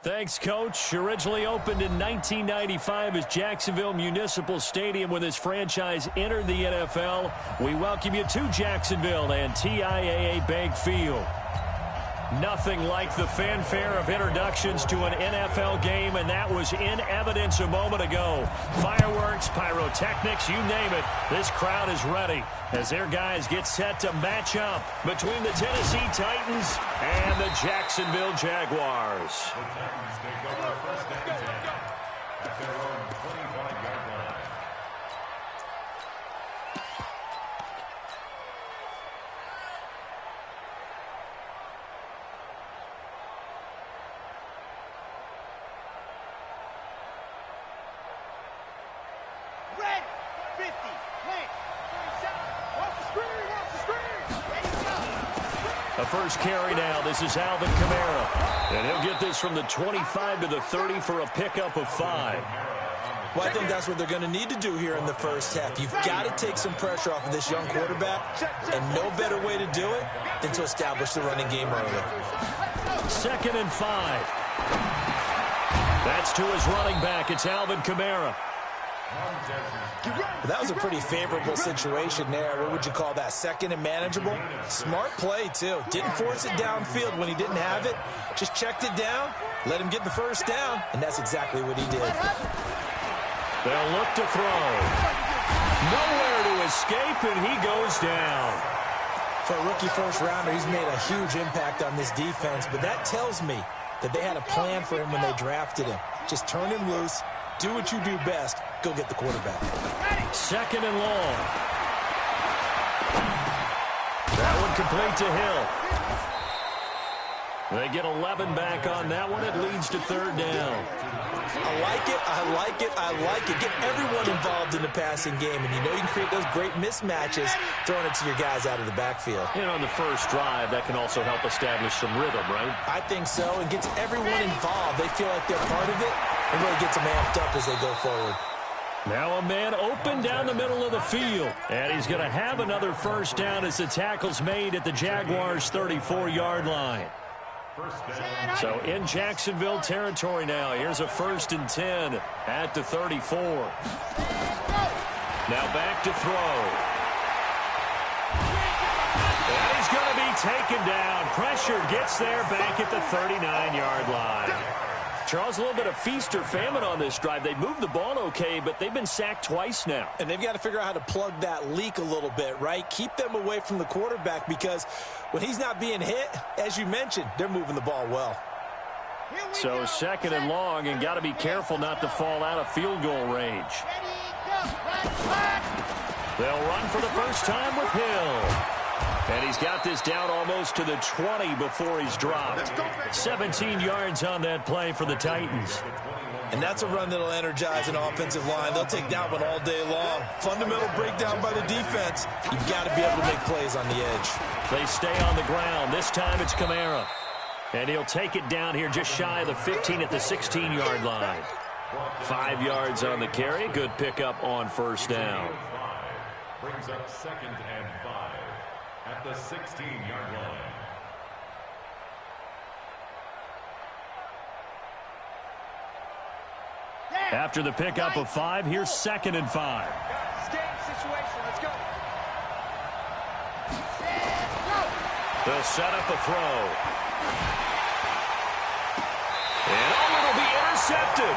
Thanks, Coach. Originally opened in 1995 as Jacksonville Municipal Stadium when this franchise entered the NFL. We welcome you to Jacksonville and TIAA Bank Field. Nothing like the fanfare of introductions to an NFL game, and that was in evidence a moment ago. Fireworks, pyrotechnics, you name it. This crowd is ready as their guys get set to match up between the Tennessee Titans and the Jacksonville Jaguars. The Titans take over first and 10 at their own 25-yard line. Red 50, plant, 37, off the screen, ready to go. A first carry now. This is Alvin Kamara. And he'll get this from the 25 to the 30 for a pickup of 5. Well, I think that's what they're going to need to do here in the first half. You've got to take some pressure off of this young quarterback, and no better way to do it than to establish the running game early. 2nd and 5. That's to his running back. It's Alvin Kamara. That was a pretty favorable situation there. What would you call that? 2nd and manageable? Smart play, too. Didn't force it downfield when he didn't have it. Just checked it down, let him get the first down, and that's exactly what he did. They'll look to throw. Nowhere to escape, and he goes down. For a rookie first-rounder, he's made a huge impact on this defense, but that tells me that they had a plan for him when they drafted him. Just turn him loose, do what you do best, go get the quarterback. 2nd and long. That one complete to Hill. They get 11 back on that one. It leads to 3rd down. I like it, I like it, I like it. Get everyone involved in the passing game, and you know you can create those great mismatches throwing it to your guys out of the backfield. And on the first drive, that can also help establish some rhythm, right? I think so, and gets everyone involved. They feel like they're part of it, and really gets them amped up as they go forward. Now a man open down the middle of the field. And he's going to have another first down as the tackle's made at the Jaguars' 34-yard line. So in Jacksonville territory now. Here's a 1st and 10 at the 34. Now back to throw. And he's going to be taken down. Pressure gets there back at the 39-yard line. Charles, a little bit of feast or famine on this drive. They moved the ball okay, but they've been sacked twice now. And they've got to figure out how to plug that leak a little bit, right? Keep them away from the quarterback because when he's not being hit, as you mentioned, they're moving the ball well. So 2nd and long, and got to be careful not to fall out of field goal range. They'll run for the first time with Hill. And he's got this down almost to the 20 before he's dropped. 17 yards on that play for the Titans. And that's a run that'll energize an offensive line. They'll take that one all day long. Fundamental breakdown by the defense. You've got to be able to make plays on the edge. They stay on the ground. This time it's Kamara. And he'll take it down here just shy of the 15 at the 16-yard line. 5 yards on the carry. Good pickup on first down. Brings up 2nd and 5 at the 16-yard line. After the pickup of 5, here's 2nd and 5. Escape situation, let's go. They'll set up a throw. And it'll be intercepted.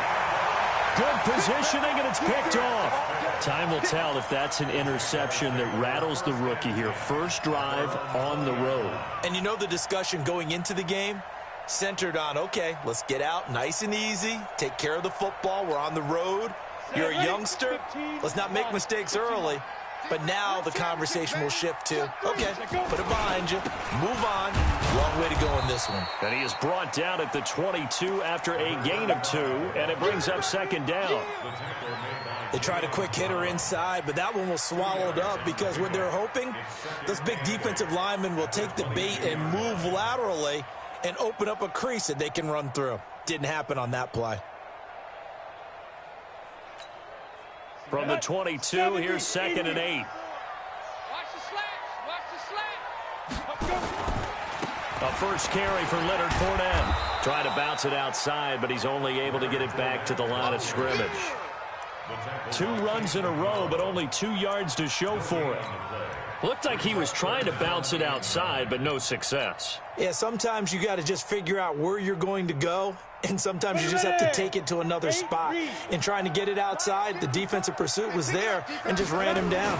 Good positioning, and it's picked off. Time will tell if that's an interception that rattles the rookie here. First drive on the road. And you know the discussion going into the game? Centered on, okay, let's get out nice and easy, take care of the football, we're on the road, you're a youngster, let's not make mistakes early. But now the conversation will shift to, okay, put it behind you, move on, long way to go in this one. And he is brought down at the 22 after a gain of 2, and it brings up 2nd down. They tried a quick hitter inside, but that one was swallowed up because what they're hoping, those big defensive linemen will take the bait and move laterally and open up a crease that they can run through. Didn't happen on that play. From the 22, here's 2nd and 8. Watch the slats, watch the slats. A first carry for Leonard Fournette. Trying to bounce it outside, but he's only able to get it back to the line of scrimmage. 2 runs in a row, but only 2 yards to show for it. Looked like he was trying to bounce it outside, but no success. Yeah, sometimes you got to just figure out where you're going to go, and sometimes you just have to take it to another spot. In trying to get it outside, the defensive pursuit was there and just ran him down.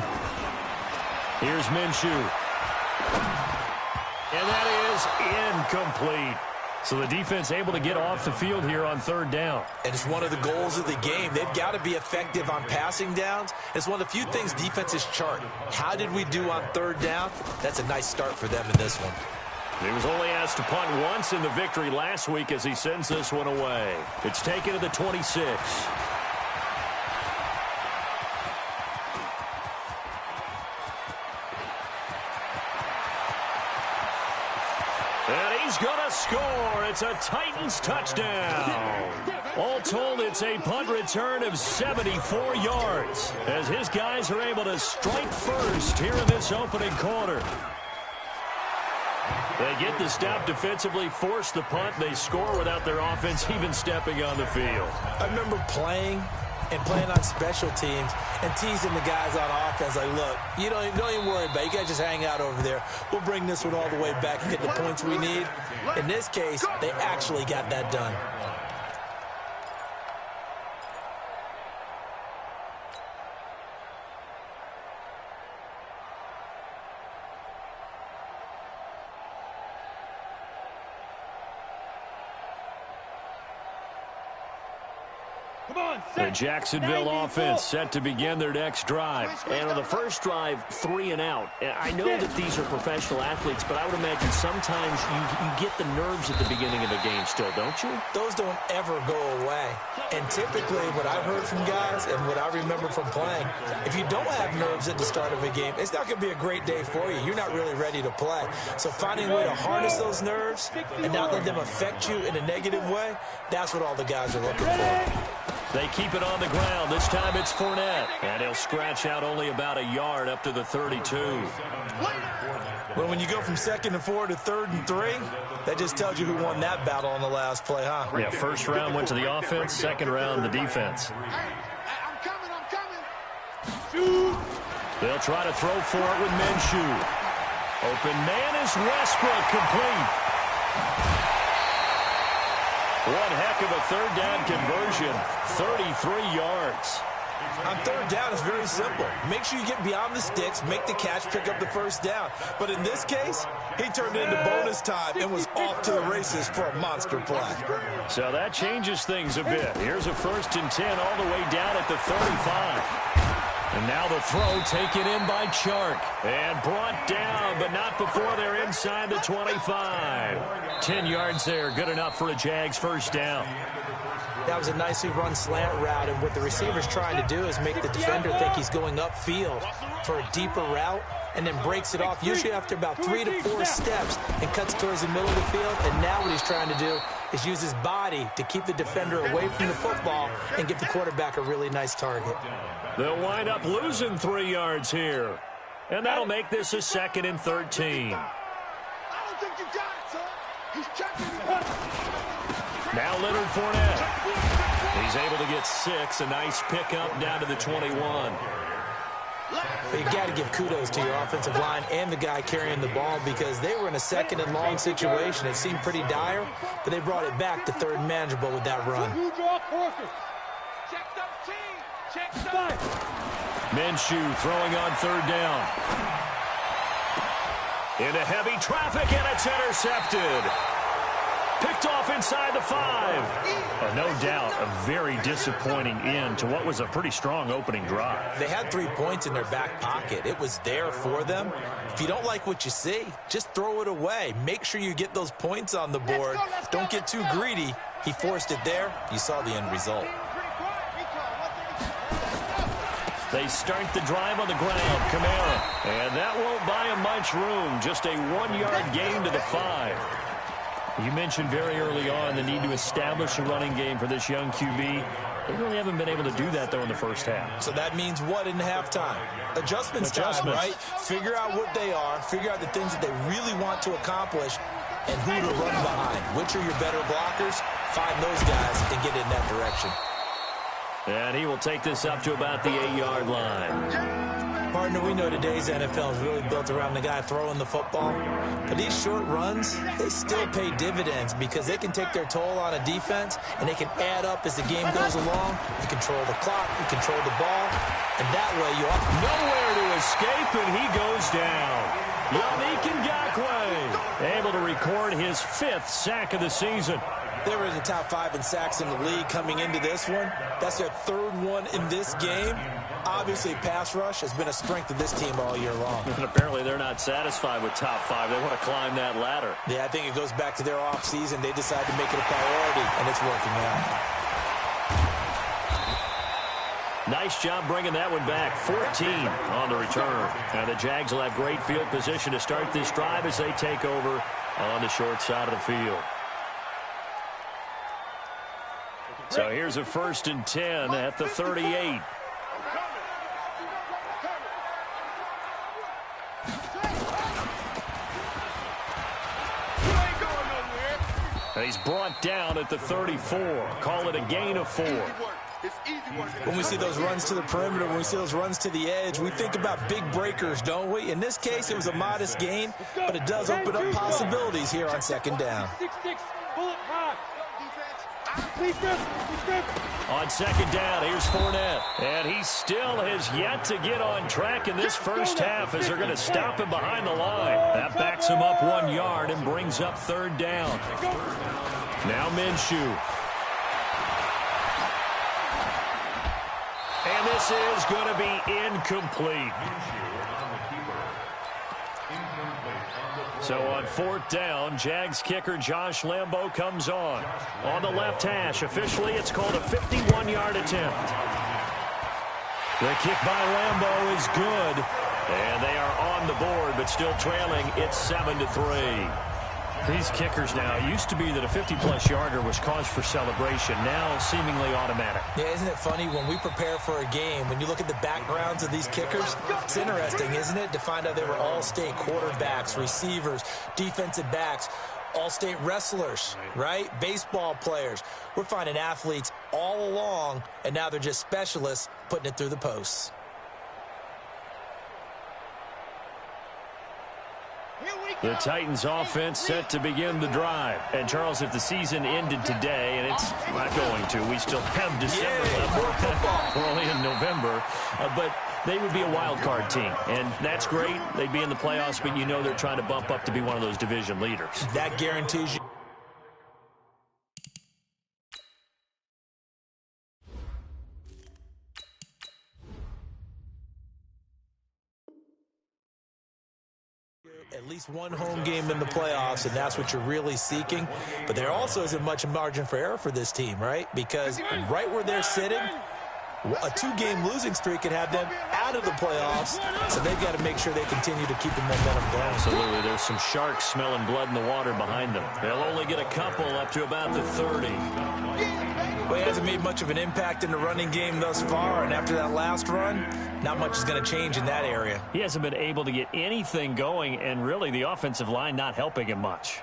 Here's Minshew. And that is incomplete. So the defense able to get off the field here on 3rd down. And it's one of the goals of the game. They've got to be effective on passing downs. It's one of the few things defenses chart. How did we do on 3rd down? That's a nice start for them in this one. He was only asked to punt once in the victory last week as he sends this one away. It's taken to the 26. And he's going to score. It's a Titans touchdown. All told, it's a punt return of 74 yards as his guys are able to strike first here in this opening quarter. They get the stop defensively, force the punt. They score without their offense even stepping on the field. I remember playing on special teams and teasing the guys on offense like, look, you don't even worry about it. You guys just hang out over there. We'll bring this one all the way back and get the points we need. In this case, they actually got that done. The Jacksonville offense set to begin their next drive. And on the first drive, 3 and out. I know that these are professional athletes, but I would imagine sometimes you get the nerves at the beginning of a game still, don't you? Those don't ever go away. And typically what I've heard from guys and what I remember from playing, if you don't have nerves at the start of a game, it's not going to be a great day for you. You're not really ready to play. So finding a way to harness those nerves and not let them affect you in a negative way, that's what all the guys are looking for. They keep it on the ground. This time it's Fournette. And he'll scratch out only about a yard up to the 32. Well, when you go from 2nd and 4 to 3rd and 3, that just tells you who won that battle on the last play, huh? Yeah, first round went to the offense, second round the defense. I'm coming. They'll try to throw for it with Minshew. Open man is Westbrook, complete. One heck of a 3rd down conversion, 33 yards. On 3rd down, it's very simple. Make sure you get beyond the sticks, make the catch, pick up the first down. But in this case, he turned it into bonus time and was off to the races for a monster play. So that changes things a bit. Here's a 1st and 10 all the way down at the 35. And now the throw taken in by Chark. And brought down, but not before they're inside the 25. 10 yards there, good enough for a Jags first down. That was a nicely run slant route, and what the receiver's trying to do is make the defender think he's going upfield for a deeper route and then breaks it off, usually after about 3 to 4 steps, and cuts towards the middle of the field. And now what he's trying to do is use his body to keep the defender away from the football and give the quarterback a really nice target. They'll wind up losing 3 yards here. And that'll make this a 2nd and 13. I don't think you got it, son. He's checking you. Now Leonard Fournette. He's able to get 6. A nice pickup down to the 21. But you got to give kudos to your offensive line and the guy carrying the ball, because they were in a 2nd and long situation. It seemed pretty dire, but they brought it back to 3rd and manageable with that run. Check 13. Check 5. Minshew throwing on 3rd down. Into heavy traffic, and it's intercepted. Picked off inside the 5. No doubt a very disappointing end to what was a pretty strong opening drive. They had 3 points in their back pocket. It was there for them. If you don't like what you see, just throw it away. Make sure you get those points on the board. Don't get too greedy. He forced it there. You saw the end result. They start the drive on the ground. Kamara. And that won't buy him much room. Just a 1-yard gain to the 5. You mentioned very early on the need to establish a running game for this young QB. They really haven't been able to do that, though, in the first half. So that means what in halftime? Adjustments time, right? Figure out what they are. Figure out the things that they really want to accomplish. and who to run behind. Which are your better blockers? Find those guys and get in that direction. And he will take this up to about the 8-yard line. Partner, we know today's NFL is really built around the guy throwing the football. But these short runs, they still pay dividends because they can take their toll on a defense, and they can add up as the game goes along. You control the clock, you control the ball, and that way you are nowhere to escape, and he goes down. Yannick Ngakoue able to record his 5th sack of the season. They were in the top 5 in sacks in the league coming into this one. That's their 3rd one in this game. Obviously, pass rush has been a strength of this team all year long. And apparently they're not satisfied with top 5. They want to climb that ladder. Yeah, I think it goes back to their offseason. They decided to make it a priority, and it's working out. Nice job bringing that one back. 14 on the return. Now the Jags will have great field position to start this drive as they take over on the short side of the field. So here's a 1st and 10 at the 38. And he's brought down at the 34. Call it a gain of 4. When we see those runs to the perimeter, when we see those runs to the edge, we think about big breakers, don't we? In this case, it was a modest gain, but it does open up possibilities here on 2nd down. On 2nd down, here's Fournette. And he still has yet to get on track in this first half as they're going to stop him behind the line. That backs him up 1 yard and brings up 3rd down. Now Minshew. And this is going to be incomplete. So on 4th down, Jags kicker Josh Lambo comes on. On the left hash, officially it's called a 51-yard attempt. The kick by Lambo is good. And they are on the board, but still trailing. It's 7-3. These kickers now, used to be that a 50-plus yarder was cause for celebration. Now seemingly automatic. Yeah, isn't it funny when we prepare for a game, when you look at the backgrounds of these kickers, it's interesting, isn't it, to find out they were all-state quarterbacks, receivers, defensive backs, all-state wrestlers, right? Baseball players. We're finding athletes all along, and now they're just specialists putting it through the posts. The Titans offense set to begin the drive. And, Charles, if the season ended today, and it's not going to, we still have December left. We're only in November. But they would be a wild card team. And that's great. They'd be in the playoffs, but you know they're trying to bump up to be one of those division leaders. That guarantees you. At least one home game in the playoffs, and that's what you're really seeking. But there also isn't much margin for error for this team, right? Because right where they're sitting, a 2-game losing streak could have them out of the playoffs, so they've got to make sure they continue to keep the momentum going. Absolutely. There's some sharks smelling blood in the water behind them. They'll only get a couple up to about the 30. Well, he hasn't made much of an impact in the running game thus far, and after that last run, not much is going to change in that area. He hasn't been able to get anything going, and really the offensive line not helping him much.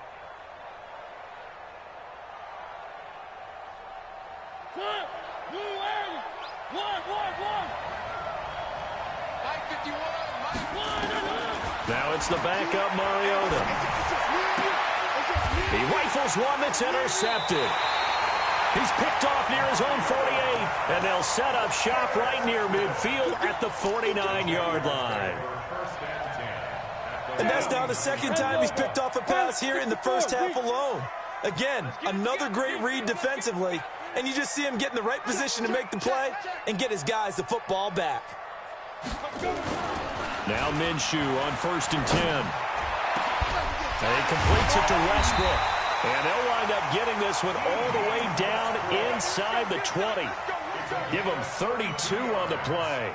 Now it's the backup Mariota. He rifles one that's intercepted. He's picked off near his own 48, and they'll set up shop right near midfield at the 49-yard line. And that's now the 2nd time he's picked off a pass here in the first half alone. Again, another great read defensively, and you just see him get in the right position to make the play and get his guys the football back. Now Minshew on 1st and 10. And he completes it to Westbrook. And they'll wind up getting this one all the way down inside the 20. Give him 32 on the play.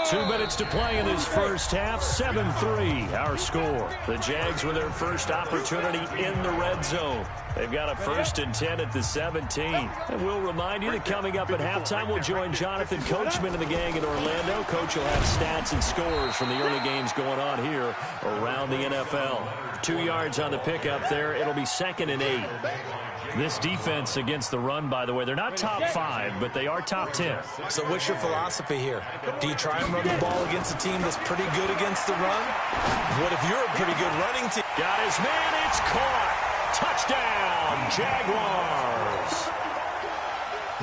2 minutes to play in this first half. 7-3 our score. The Jags with their first opportunity in the red zone. They've got a 1st and 10 at the 17. And we'll remind you that coming up at halftime, we'll join Jonathan Coachman and the gang in Orlando. Coach will have stats and scores from the early games going on here around the NFL. 2 yards on the pickup there. It'll be 2nd and 8. This defense against the run, by the way, they're not top 5, but they are top 10. So what's your philosophy here? Do you try and run the ball against a team that's pretty good against the run? What if you're a pretty good running team? Got his man. It's caught. Touchdown, Jaguars.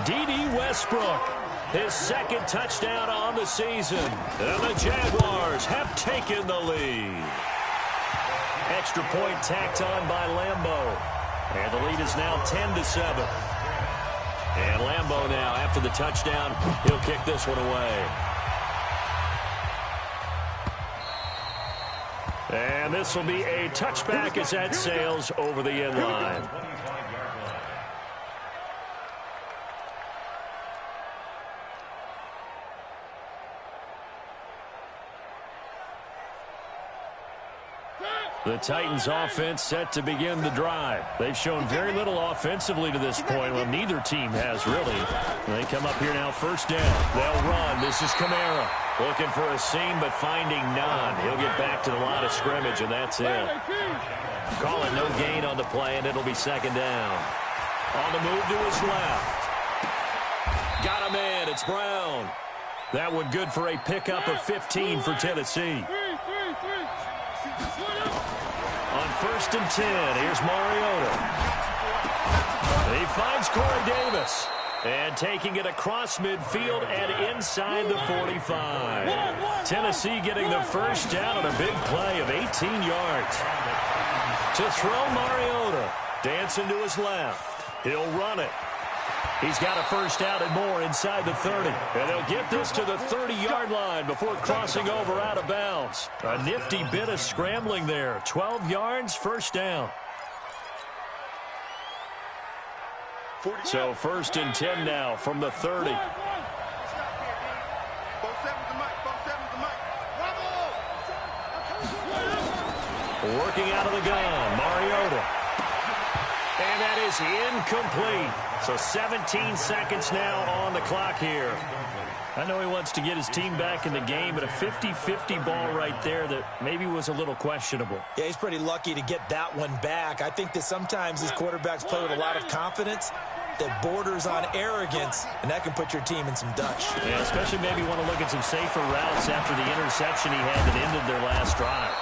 D.D. Westbrook, his 2nd touchdown on the season. And the Jaguars have taken the lead. Extra point tacked on by Lambeau. And the lead is now 10-7. And Lambeau now, after the touchdown, he'll kick this one away. And this will be a touchback as that sails over the end line. The Titans offense set to begin the drive. They've shown very little offensively to this point. Well, neither team has really. They come up here now, 1st down. They'll run. This is Kamara. Looking for a seam, but finding none. He'll get back to the line of scrimmage, and that's it. Call it no gain on the play, and it'll be 2nd down. On the move to his left. Got a man. It's Brown. That one good for a pickup of 15 for Tennessee. On 1st and 10, here's Mariota. He finds Corey Davis. And taking it across midfield and inside the 45. Tennessee getting the 1st down on a big play of 18 yards. To throw Mariota. Dancing to his left. He'll run it. He's got a 1st down and more inside the 30. And they'll get this to the 30-yard line before crossing over out of bounds. A nifty bit of scrambling there. 12 yards, 1st down. So 1st and 10 now from the 30. Working out of the gun, Mariota. And that is incomplete. So 17 seconds now on the clock here. I know he wants to get his team back in the game, but a 50-50 ball right there that maybe was a little questionable. Yeah, he's pretty lucky to get that one back. I think that sometimes these quarterbacks play with a lot of confidence that borders on arrogance, and that can put your team in some Dutch. Yeah, especially maybe want to look at some safer routes after the interception he had that ended their last drive.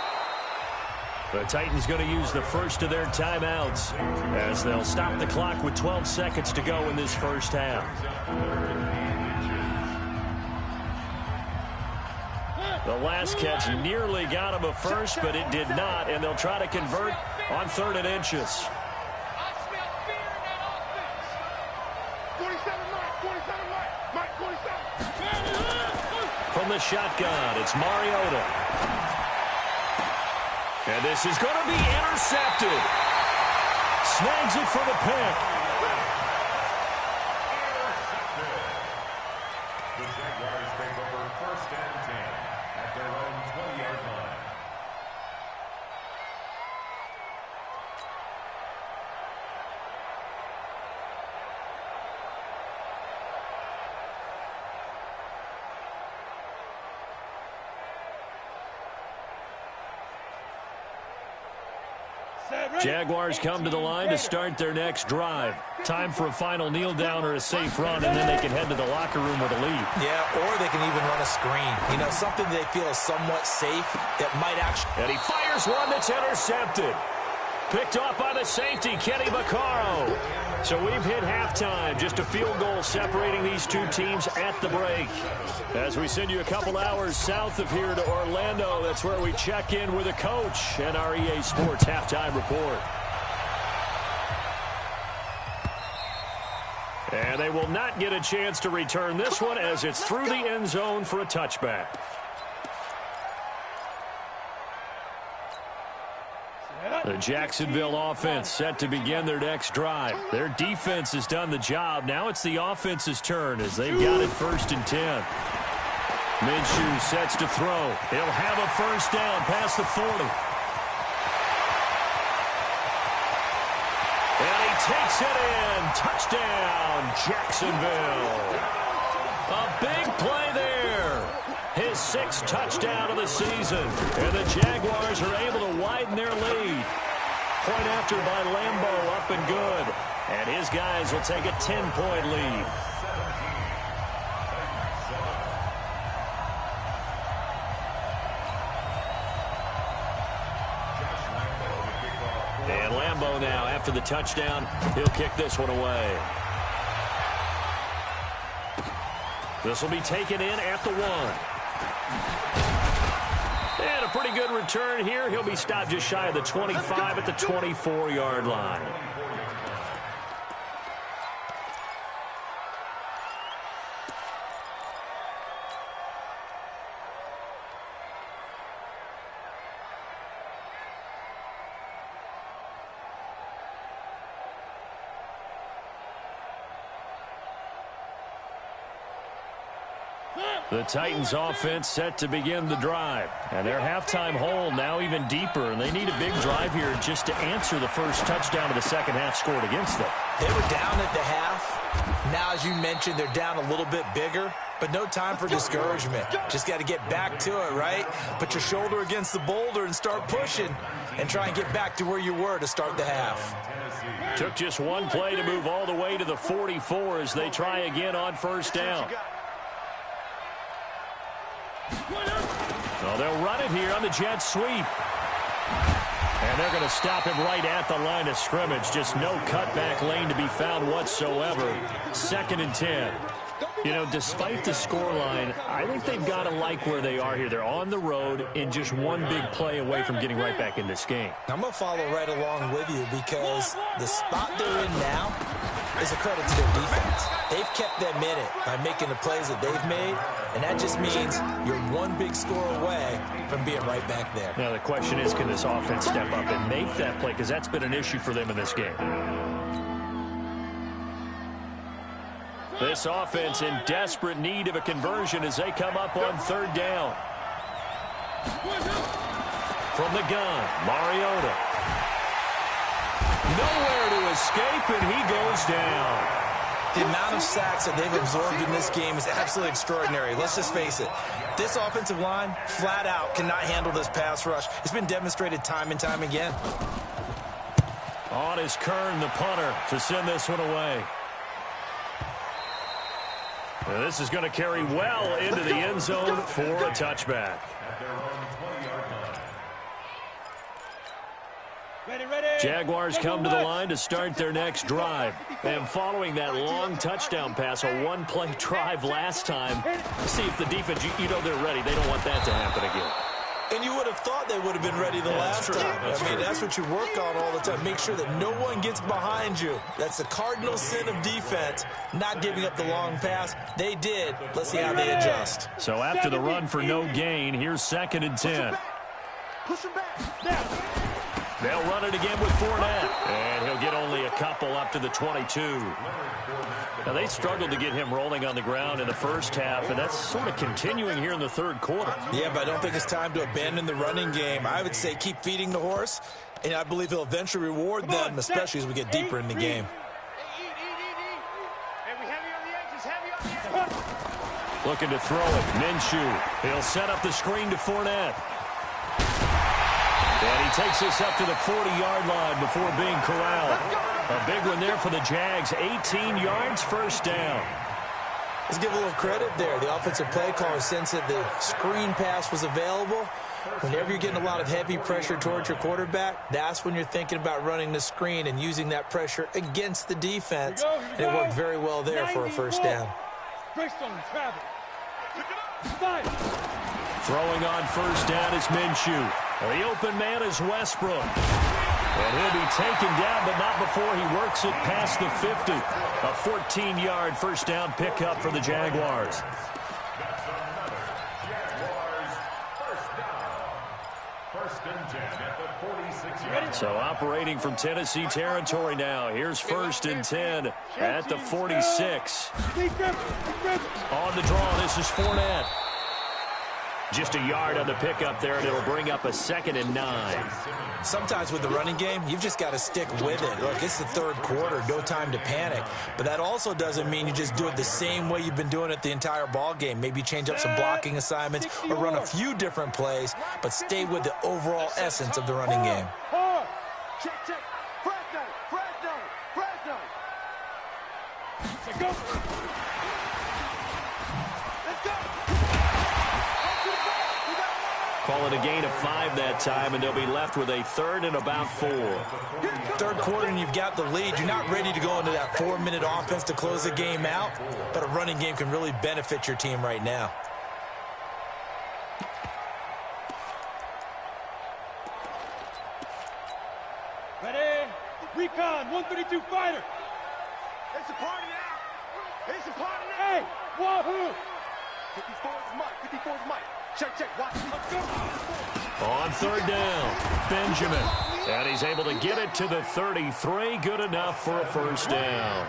The Titans going to use the first of their timeouts as they'll stop the clock with 12 seconds to go in this first half. The last catch nearly got him a first, but it did not, and they'll try to convert on 3rd and inches. From the shotgun, it's Mariota. And this is going to be intercepted. Snags it for the pick. The Jaguars take over 1st and 10 at their own 20-yard line. Jaguars come to the line to start their next drive. Time for a final kneel down or a safe run, and then they can head to the locker room with a lead. Yeah, or they can even run a screen. You know, something they feel is somewhat safe that might actually... And he fires one that's intercepted. Picked off by the safety, Kenny Vaccaro. So we've hit halftime. Just a field goal separating these two teams at the break. As we send you a couple hours south of here to Orlando, that's where we check in with a coach and our EA Sports halftime report. And they will not get a chance to return this one as it's through the end zone for a touchback. The Jacksonville offense set to begin their next drive. Their defense has done the job. Now it's the offense's turn as they've got it 1st and 10. Minshew sets to throw. He'll have a first down past the 40. And he takes it in. Touchdown, Jacksonville. A big play there. His 6th touchdown of the season. And the Jaguars are able to widen their lead. Point after by Lambeau, up and good. And his guys will take a 10-point lead. And Lambeau now, after the touchdown, he'll kick this one away. This will be taken in at the 1. And a pretty good return here. He'll be stopped just shy of the 25 at the 24-yard line. The Titans offense set to begin the drive. And their halftime hole now even deeper. And they need a big drive here just to answer the first touchdown of the second half scored against them. They were down at the half. Now, as you mentioned, they're down a little bit bigger. But no time for discouragement. Just got to get back to it, right? Put your shoulder against the boulder and start pushing. And try and get back to where you were to start the half. Took just one play to move all the way to the 44 as they try again on first down. So they'll run it here on the jet sweep. And they're going to stop him right at the line of scrimmage. Just no cutback lane to be found whatsoever. 2nd and 10. You know, despite the scoreline, I think they've got to like where they are here. They're on the road and just one big play away from getting right back in this game. I'm going to follow right along with you because the spot they're in now is a credit to their defense. They've kept them in it by making the plays that they've made, and that just means you're one big score away from being right back there. Now, the question is, can this offense step up and make that play? Because that's been an issue for them in this game. This offense in desperate need of a conversion as they come up on 3rd down. From the gun, Mariota. Nowhere to escape, and he goes down. The amount of sacks that they've absorbed in this game is absolutely extraordinary. Let's just face it. This offensive line, flat out, cannot handle this pass rush. It's been demonstrated time and time again. On is Kern, the punter, to send this one away. And this is going to carry well into the end zone for a touchback. Jaguars come to the line to start their next drive. And following that long touchdown pass, a one-play drive last time, see if the defense, you know they're ready. They don't want that to happen again. And you would have thought they would have been ready the last time. I mean, that's what you work on all the time. Make sure that no one gets behind you. That's the cardinal sin of defense, not giving up the long pass. They did. Let's see how they adjust. So after the run for no gain, here's 2nd and 10. Push him back. They'll run it again with Fournette. And he'll get only a couple up to the 22. Now, they struggled to get him rolling on the ground in the first half, and that's sort of continuing here in the 3rd quarter. Yeah, but I don't think it's time to abandon the running game. I would say keep feeding the horse, and I believe he'll eventually reward them, especially as we get deeper in the game. Looking to throw it, Minshew. He'll set up the screen to Fournette. And he takes this up to the 40-yard line before being corralled. A big one there for the Jags. 18 yards, first down. Let's give a little credit there. The offensive play caller sensed that the screen pass was available. Whenever you're getting a lot of heavy pressure towards your quarterback, that's when you're thinking about running the screen and using that pressure against the defense. And it worked very well there for a first down. Throwing on first down is Minshew. The open man is Westbrook. And he'll be taken down, but not before he works it past the 50. A 14-yard first down pickup for the Jaguars. So operating from Tennessee territory now. Here's 1st and 10 at the 46. On the draw, this is Fournette. Just a yard on the pickup there, and it'll bring up a 2nd and 9. Sometimes with the running game, you've just got to stick with it. Look, it's the third quarter, no time to panic. But that also doesn't mean you just do it the same way you've been doing it the entire ball game. Maybe change up some blocking assignments or run a few different plays, but stay with the overall essence of the running game. Check, check. Fresno, Fresno, Fresno. Let's go. Let's go. Call it a gain of 5 that time, and they'll be left with a 3rd and about 4. Third quarter and you've got the lead. You're not ready to go into that 4-minute offense to close the game out, but a running game can really benefit your team right now. Ready? Recon, 132 fighter. It's a party now. It's a party now. Hey, wahoo. 54 is Mike. 54 is Mike. Check, check. Watch. Let's go. On 3rd down, Benjamin. And he's able to get it to the 33. Good enough for a 1st down.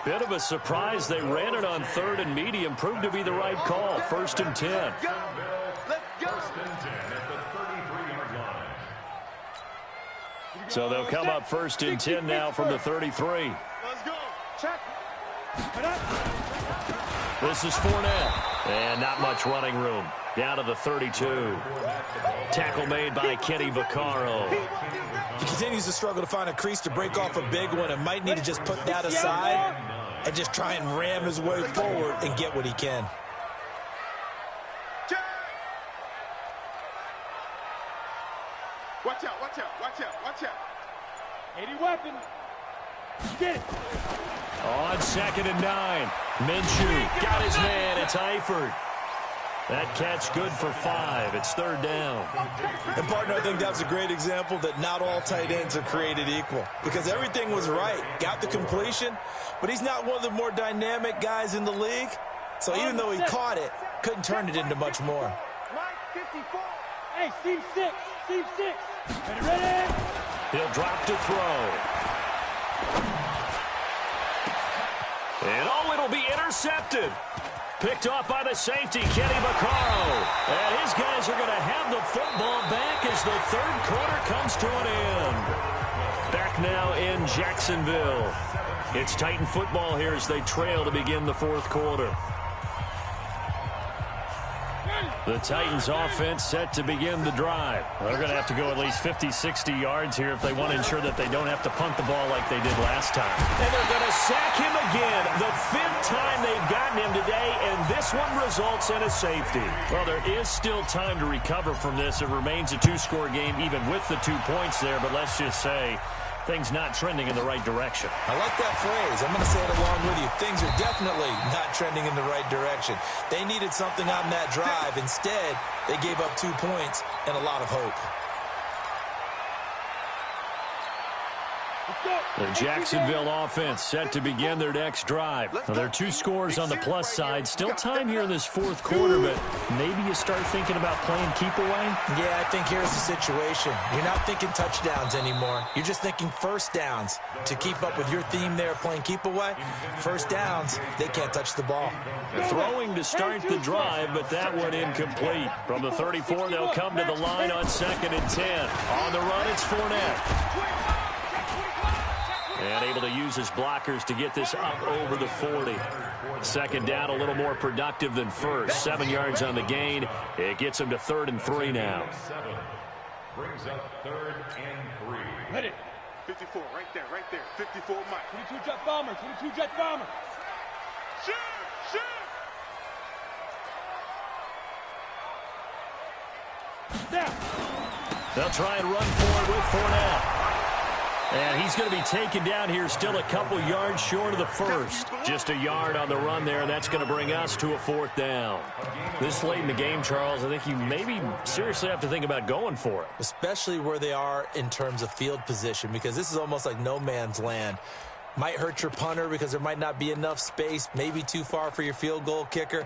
Bit of a surprise. They ran it on 3rd and medium. Proved to be the right call. 1st and 10. Let's go. First and 10 at the 33-yard line. So they'll come up 1st and 10 now from the 33. Let's go. Check. This is Fournette. And not much running room. Down to the 32. Tackle made by Kenny Vaccaro. He continues to struggle to find a crease to break off a big one and might need to just put that aside and just try and ram his way forward and get what he can. Check. Watch out, watch out, watch out, watch out. 80 weapon. Get it. On 2nd and 9. Minshew got his man. It's Eifert. That catch good for 5. It's 3rd down. And, partner, I think that's a great example that not all tight ends are created equal because everything was right. Got the completion, but he's not one of the more dynamic guys in the league. So even though he caught it, couldn't turn it into much more. Mike, 54. Hey, seam 6. Seam 6. Ready? He'll drop to throw. And, it'll be intercepted. Picked off by the safety, Kenny Vaccaro. And his guys are going to have the football back as the 3rd quarter comes to an end. Back now in Jacksonville. It's Titan football here as they trail to begin the 4th quarter. The Titans offense set to begin the drive. They're going to have to go at least 50, 60 yards here if they want to ensure that they don't have to punt the ball like they did last time. And they're going to sack him again. The 5th time they've gotten him today, and this one results in a safety. Well, there is still time to recover from this. It remains a 2-score game even with the 2 points there, but let's just say things not trending in the right direction. I like that phrase. I'm going to say it along with you. Things are definitely not trending in the right direction. They needed something on that drive. Instead, they gave up 2 points and a lot of hope. The Jacksonville offense set to begin their next drive. Now, there are 2 scores on the plus side. Still time here in this 4th quarter, but maybe you start thinking about playing keep away? Yeah, I think here's the situation. You're not thinking touchdowns anymore. You're just thinking 1st downs. To keep up with your theme there, playing keep away, 1st downs, they can't touch the ball. Throwing to start the drive, but that one incomplete. From the 34, they'll come to the line on 2nd and 10. On the run, it's Fournette. And able to use his blockers to get this up over the 40. 2nd down, a little more productive than 1st. 7 yards on the gain. It gets him to 3rd and 3 now. 7 brings up 3rd and 3. Ready. 54, right there, right there. 54, Mike. 22 jet bomber, 22 jet bomber. Shoot, shoot. Down. They'll try and run for it with Fournette. And he's going to be taken down here, still a couple yards short of the 1st. Just a yard on the run there. That's going to bring us to a 4th down. This late in the game, Charles, I think you maybe seriously have to think about going for it. Especially where they are in terms of field position, because this is almost like no man's land. Might hurt your punter because there might not be enough space, maybe too far for your field goal kicker.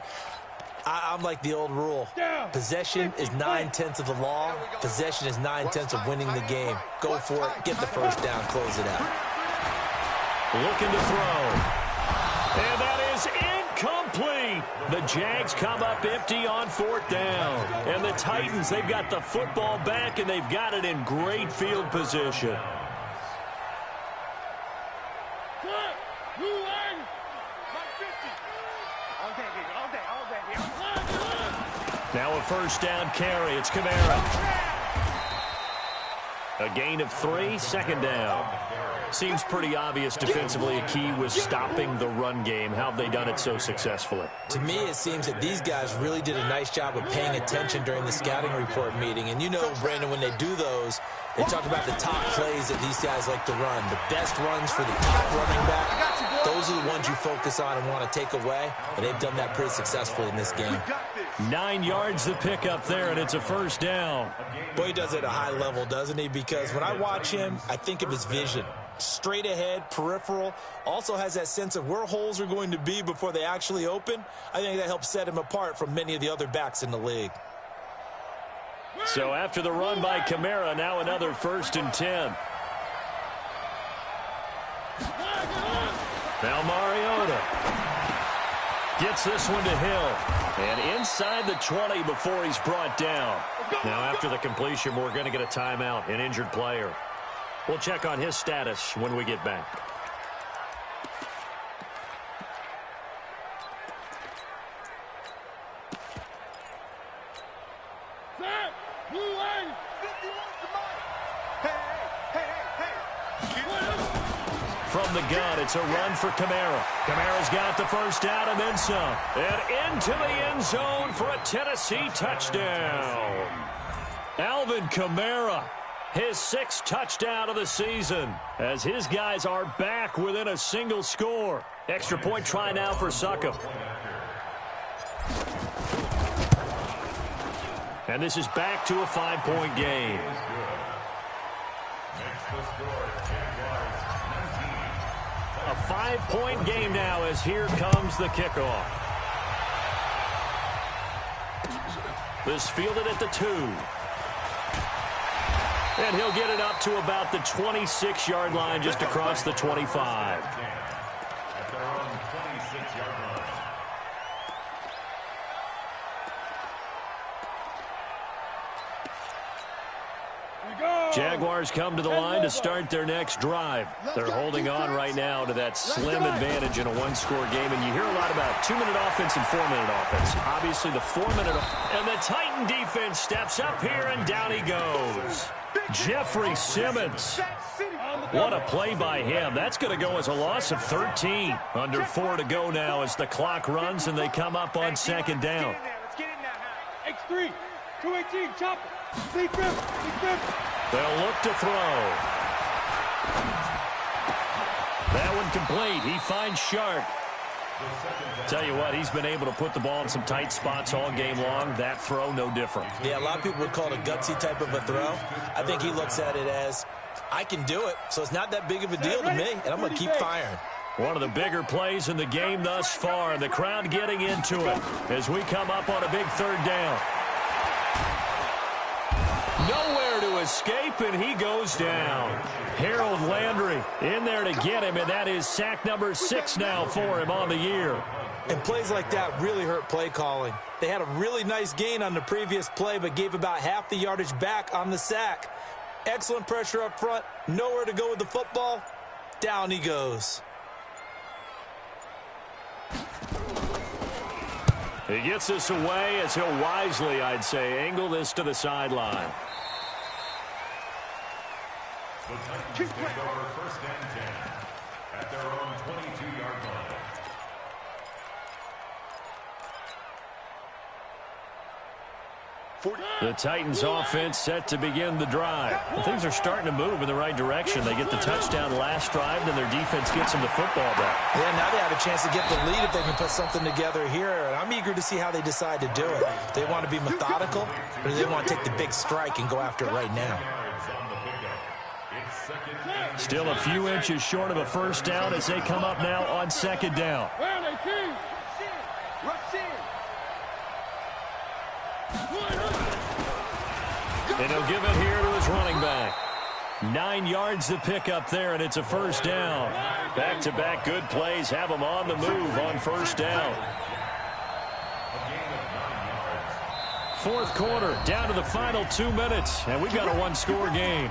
I'm like the old rule. Possession is 9/10 of the law. Possession is 9/10 of winning the game. Go for it. Get the 1st down. Close it out. Looking to throw. And that is incomplete. incomplete. The Jags come up empty on 4th down. And the Titans, they've got the football back, and they've got it in great field position. Now a 1st down carry. It's Kamara. A gain of 3, 2nd down. Seems pretty obvious defensively a key was stopping the run game. How have they done it so successfully? To me, it seems that these guys really did a nice job of paying attention during the scouting report meeting. And you know, Brandon, when they do those, they talk about the top plays that these guys like to run. The best runs for the top running back. Those are the ones you focus on and want to take away. And they've done that pretty successfully in this game. 9 yards the pickup there, and it's a 1st down. Boy, he does it at a high level, doesn't he? Because when I watch him, I think of his vision. Straight ahead, peripheral, also has that sense of where holes are going to be before they actually open. I think that helps set him apart from many of the other backs in the league. So after the run by Kamara, now another 1st and 10. Now Mariota gets this one to Hill. And inside the 20 before he's brought down. Now after the completion, we're going to get a timeout, an injured player. We'll check on his status when we get back. From the gun, it's a run for Kamara. Kamara's got the 1st down and then some. And into the end zone for a Tennessee touchdown. Alvin Kamara, his 6th touchdown of the season, as his guys are back within a single score. Extra point try now for Succop. And this is back to a 5-point game. A 5-point game now as here comes the kickoff. This fielded at the 2. And he'll get it up to about the 26-yard line, just across the 25. At their own 26-yard line. Jaguars come to the line to start their next drive. They're holding on right now to that slim advantage in a 1-score game. And you hear a lot about 2-minute offense and 4-minute offense. Obviously, the 4-minute. And the Titan defense steps up here, and down he goes. Jeffrey Simmons. What a play by him. That's going to go as a loss of 13. Under 4 to go now as the clock runs and they come up on 2nd down. X3, 218, chopper. They'll look to throw. That one complete. He finds Shark. Tell you what, he's been able to put the ball in some tight spots all game long. That throw, no different. Yeah, a lot of people would call it a gutsy type of a throw. I think he looks at it as, I can do it, so it's not that big of a deal to me, and I'm going to keep firing. One of the bigger plays in the game thus far, and the crowd getting into it as we come up on a big 3rd down. Nowhere to escape, and he goes down. Harold Landry in there to get him, and that is sack number 6 now for him on the year. And plays like that really hurt play calling. They had a really nice gain on the previous play, but gave about half the yardage back on the sack. Excellent pressure up front. Nowhere to go with the football. Down he goes. He gets this away as he'll wisely, I'd say, angle this to the sideline. The Titans take over 1st and 10 at their own 22-yard line. The Titans offense set to begin the drive. Things are starting to move in the right direction. They get the touchdown last drive, and their defense gets them the football back. Yeah, now they have a chance to get the lead if they can put something together here. And I'm eager to see how they decide to do it. They want to be methodical, or do they want to take the big strike and go after it right now? Still a few inches short of a 1st down as they come up now on 2nd down. And he'll give it here to his running back. 9 yards to pick up there, and it's a 1st down. Back-to-back good plays have them on the move on 1st down. fourth quarter, down to the final 2 minutes, and we've got a one-score game.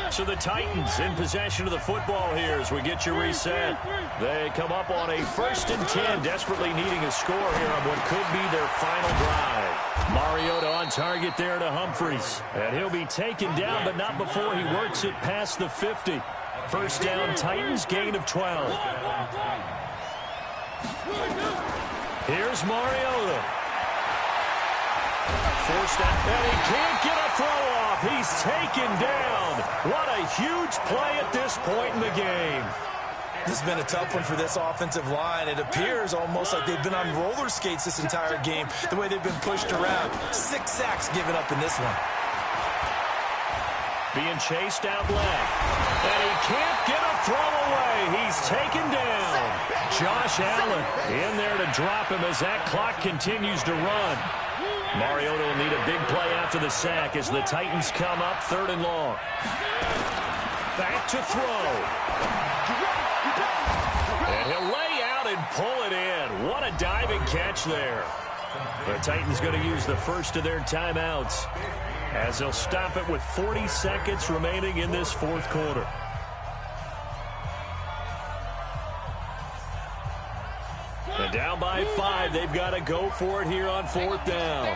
So the Titans in possession of the football here as we get you reset. They come up on a 1st and 10, desperately needing a score here on what could be their final drive. Mariota on target there to Humphries. And he'll be taken down, but not before he works it past the 50. First down, Titans, gain of 12. Here's Mariota. Forced out, and he can't get a throw off. He's taken down. What a huge play at this point in the game. This has been a tough one for this offensive line. It appears almost like they've been on roller skates this entire game, the way they've been pushed around. 6 sacks given up in this one. Being chased out left, and he can't get a throw away. He's taken down. Josh Allen in there to drop him as that clock continues to run. Mariota will need a big play after the sack as the Titans come up 3rd and long. Back to throw. And he'll lay out and pull it in. What a diving catch there. The Titans going to use the first of their timeouts as they'll stop it with 40 seconds remaining in this fourth quarter. And down by 5, they've got to go for it here on 4th down.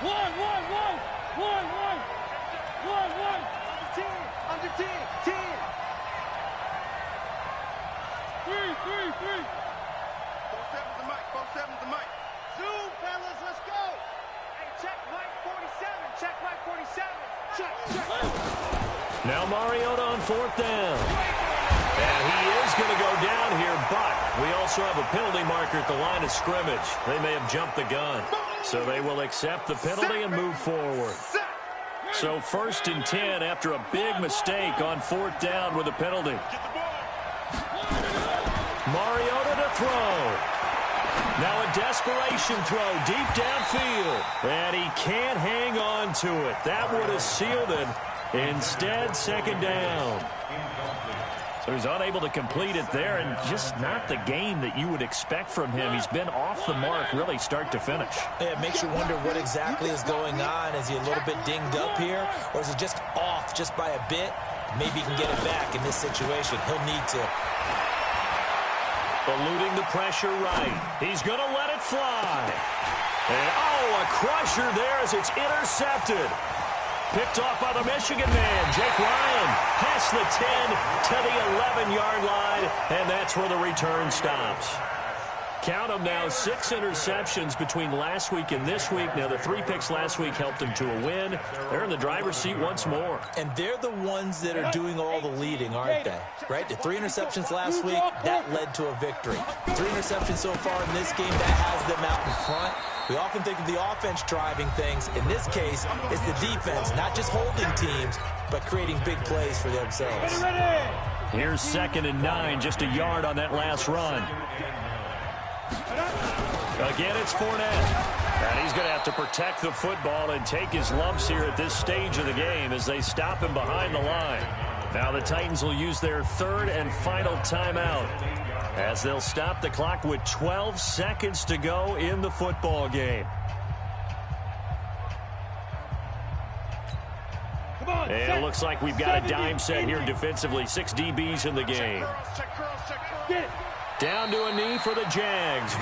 One. Under 10. 10. 3. 4-7's the mic. 4-7's the mic. Zoom, fellas, let's go. Hey, check mic 47. Check mic 47. Check. Now Mariota on 4th down. And he is going to go down here, but we also have a penalty marker at the line of scrimmage. They may have jumped the gun. So they will accept the penalty and move forward. So 1st and 10 after a big mistake on 4th down with a penalty. Mariota to throw. Now a desperation throw deep downfield. And he can't hang on to it. That would have sealed it. Instead, 2nd down. So he's unable to complete it there, and just not the game that you would expect from him. He's been off the mark really start to finish. Yeah, it makes you wonder what exactly is going on. Is he a little bit dinged up here, or is he just off just by a bit? Maybe he can get it back in this situation. He'll need to. Eluding the pressure right. He's going to let it fly. And, a crusher there as it's intercepted. Picked off by the Michigan man, Jake Ryan, past the 10 to the 11-yard line, and that's where the return stops. Count them now, 6 interceptions between last week and this week. Now, the 3 picks last week helped them to a win. They're in the driver's seat once more. And they're the ones that are doing all the leading, aren't they? Right? The 3 interceptions last week, that led to a victory. 3 interceptions so far in this game, that has them out in front. We often think of the offense driving things. In this case, it's the defense, not just holding teams, but creating big plays for themselves. Here's 2nd and 9, just a yard on that last run. Again, it's Fournette. And he's going to have to protect the football and take his lumps here at this stage of the game as they stop him behind the line. Now the Titans will use their 3rd and final timeout as they'll stop the clock with 12 seconds to go in the football game. And it looks like we've got a dime set here defensively. 6 DBs in the game. Down to a knee for the Jags.